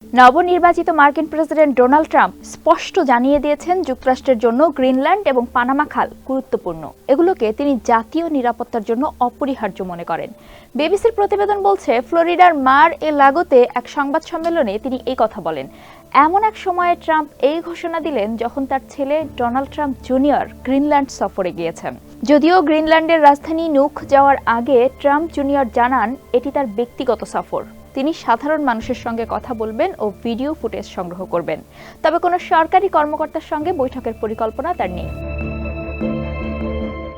নবনির্বাচিত মার্কিন president Donald Trump স্পষ্ট জানিয়ে দিয়েছেন যুক্তরাষ্ট্রের জন্য গ্রিনল্যান্ড এবং পানামা খাল গুরুত্বপূর্ণ। এগুলোকে তিনি জাতীয় নিরাপত্তার জন্য অপরিহার্য মনে করেন। বিবিসির প্রতিবেদন বলছে, ফ্লোরিডার মার এ লাগোতে এক সংবাদ সম্মেলনে তিনি এই কথা বলেন। এমন এক সময়ে ট্রাম্প এই ঘোষণা দিলেন যখন তার ছেলে ডোনাল্ড ট্রাম্প জুনিয়র গ্রিনল্যান্ড সফরে গিয়েছেন। যদিও গ্রিনল্যান্ডের রাজধানী নুক যাওয়ার আগে ট্রাম্প জুনিয়র জানান এটি তার ব্যক্তিগত সফর। তিনি সাধারণ মানুষের সঙ্গে কথা বলবেন ও ভিডিও ফুটেজ সংগ্রহ করবেন, তবে কোনো সরকারি কর্মকর্তার সঙ্গে বৈঠকের পরিকল্পনা তার নেই।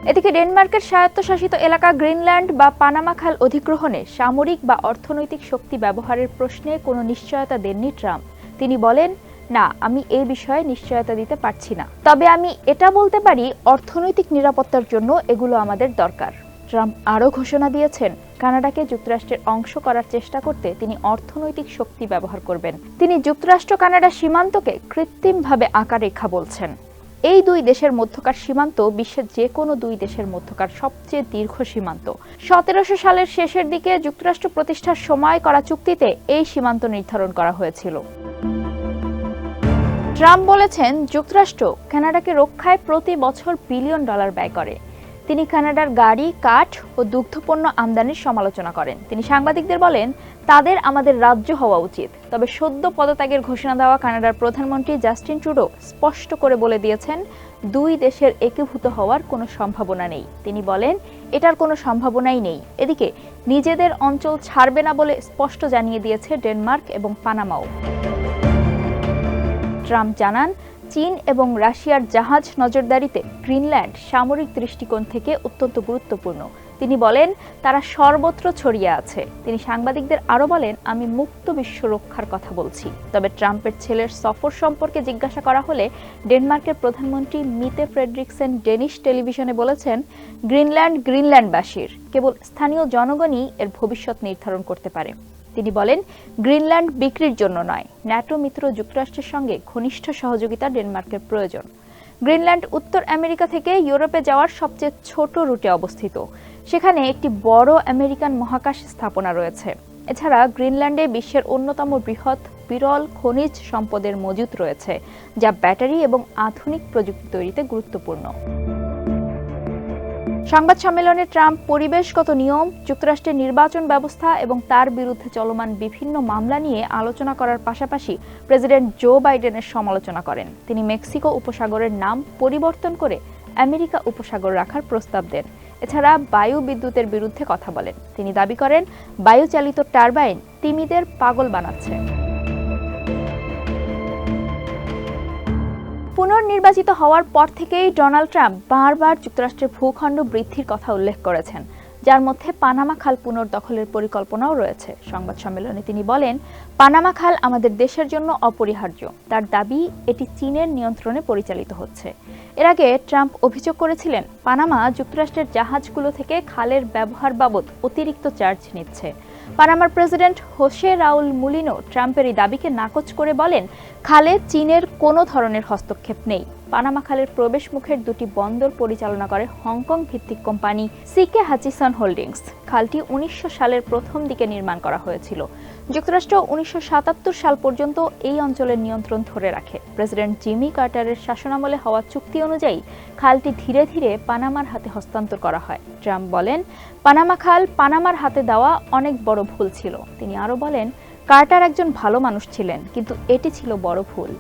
এদিকে ডেনমার্কের স্বায়ত্তশাসিত এলাকা গ্রিনল্যান্ড বা পানামা খাল অধিগ্রহণে সামরিক বা অর্থনৈতিক শক্তি ব্যবহারের প্রশ্নে কোনো নিশ্চয়তা দেননি ট্রাম্প। তিনি বলেন, না, আমি এই বিষয়ে নিশ্চয়তা দিতে পারছি না, তবে আমি এটা বলতে পারি অর্থনৈতিক নিরাপত্তার জন্য এগুলো আমাদের দরকার। ট্রাম্প আরও ঘোষণা দিয়েছেন, কানাডাকে যুক্তরাষ্ট্রের অংশ করার চেষ্টা করতে তিনি অর্থনৈতিক শক্তি ব্যবহার করবেন। তিনি যুক্তরাষ্ট্র কানাডা সীমান্তকে কৃত্রিমভাবে আঁকা রেখা বলছেন। এই দুই দেশের মধ্যকার সীমান্ত বিশ্বের যে কোনো দুই দেশের মধ্যকার সবচেয়ে দীর্ঘ সীমান্ত। 1700 সালের শেষের দিকে যুক্তরাষ্ট্র প্রতিষ্ঠার সময় করা চুক্তিতে এই সীমান্ত নির্ধারণ করা হয়েছিল। ট্রাম্প বলেছেন, যুক্তরাষ্ট্র কানাডাকে রক্ষায় প্রতি বছর বিলিয়ন ডলার ব্যয় করে। তিনি কানাডার গাড়ি, কাঠ ও দুগ্ধপণ্য আমদানির সমালোচনা করেন। তিনি সাংবাদিকদের বলেন, তাদের আমাদের রাজ্য হওয়া উচিত। তবে সদ্য পদত্যাগের ঘোষণা দেওয়া কানাডার প্রধানমন্ত্রী জাস্টিন ট্রুডো স্পষ্ট করে বলে দিয়েছেন, দুই দেশের একীভূত হওয়ার কোনো সম্ভাবনা নেই। তিনি বলেন, এটার কোনো সম্ভাবনাই নেই। এদিকে নিজেদের অঞ্চল ছাড়বে না বলে স্পষ্ট জানিয়ে দিয়েছে ডেনমার্ক এবং পানামাও। ট্রাম্প জানান, চীন এবং রাশিয়ার জাহাজ নজরদারিতে গ্রিনল্যান্ড সামরিক দৃষ্টিকোণ থেকে অত্যন্ত গুরুত্বপূর্ণ। তিনি বলেন, তারা সর্বত্র ছড়িয়ে আছে। তিনি সাংবাদিকদের আরও বলেন, আমি মুক্ত বিশ্ব রক্ষার কথা বলছি। তবে ট্রাম্পের ছেলের সফর সম্পর্কে জিজ্ঞাসা করা হলে ডেনমার্কের প্রধানমন্ত্রী মিতে ফ্রেডরিকসেন ডেনিশ টেলিভিশনে বলেছেন, গ্রিনল্যান্ড গ্রিনল্যান্ডবাসীর, কেবল স্থানীয় জনগণই এর ভবিষ্যৎ নির্ধারণ করতে পারে। তিনি বলেন, গ্রিনল্যান্ড বিক্রির জন্য নয়। ন্যাটো মিত্র যুক্তরাষ্ট্রের সঙ্গে ঘনিষ্ঠ সহযোগিতা ডেনমার্কের প্রয়োজন। গ্রিনল্যান্ড উত্তর আমেরিকা থেকে ইউরোপে যাওয়ার সবচেয়ে ছোট রুটে অবস্থিত। সেখানে একটি বড় আমেরিকান মহাকাশ স্থাপনা রয়েছে। এছাড়া গ্রিনল্যান্ডে বিশ্বের অন্যতম বৃহৎ বিরল খনিজ সম্পদের মজুত রয়েছে, যা ব্যাটারি এবং আধুনিক প্রযুক্তি তৈরিতে গুরুত্বপূর্ণ। সংবাদ সম্মেলনে ট্রাম্প পরিবেশগত নিয়ম, যুক্তরাষ্ট্রের নির্বাচন ব্যবস্থা এবং তার বিরুদ্ধে চলমান বিভিন্ন মামলা নিয়ে আলোচনা করার পাশাপাশি প্রেসিডেন্ট জো বাইডেনের সমালোচনা করেন। তিনি মেক্সিকো উপসাগরের নাম পরিবর্তন করে আমেরিকা উপসাগর রাখার প্রস্তাব দেন। এছাড়া বায়ু বিদ্যুতের বিরুদ্ধে কথা বলেন। তিনি দাবি করেন, বায়ুচালিত টারবাইন তিমিদের পাগল বানাচ্ছে। পুনর্নির্বাচিত হওয়ার পর থেকেই ডোনাল্ড ট্রাম্প বারবার যুক্তরাষ্ট্রের ভূখণ্ড বৃদ্ধির কথা উল্লেখ করেছেন, যার মধ্যে পানামা খাল পুনর্দখলের পরিকল্পনাও রয়েছে। সংবাদ সম্মেলনে তিনি বলেন, পানামা খাল আমাদের দেশের জন্য অপরিহার্য। তার দাবি, এটি চীনের নিয়ন্ত্রণে পরিচালিত হচ্ছে। এর আগে ট্রাম্প অভিযোগ করেছিলেন, পানামা যুক্তরাষ্ট্রের জাহাজগুলো থেকে খালের ব্যবহার বাবদ অতিরিক্ত চার্জ নিচ্ছে। পানামার প্রেসিডেন্ট হোসে রাউল মুলিনো ট্রাম্পের এই দাবিকে নাকচ করে বলেন, খালে চীনের কোনো ধরনের হস্তক্ষেপ নেই। পানামা খালের প্রবেশ মুখের দুটি বন্দর পরিচালনা করে হংকং ভিত্তিক কোম্পানি সিকে হাচিসন হোল্ডিংস। খালটি 1900 সালের প্রথম দিকে নির্মাণ করা হয়েছিল। যুক্তরাষ্ট্র 1977 সাল পর্যন্ত এই অঞ্চলের নিয়ন্ত্রণ ধরে রাখে। প্রেসিডেন্ট জিমি কার্টারের শাসনামলে হওয়া চুক্তি অনুযায়ী খালটি ধীরে ধীরে পানামার হাতে হস্তান্তর করা হয়। ট্রাম্প বলেন, পানামা খাল পানামার হাতে দেওয়া অনেক বড় ভুল ছিল। তিনি আরও বলেন, কার্টার একজন ভালো মানুষ ছিলেন, কিন্তু এটি ছিল বড় ভুল।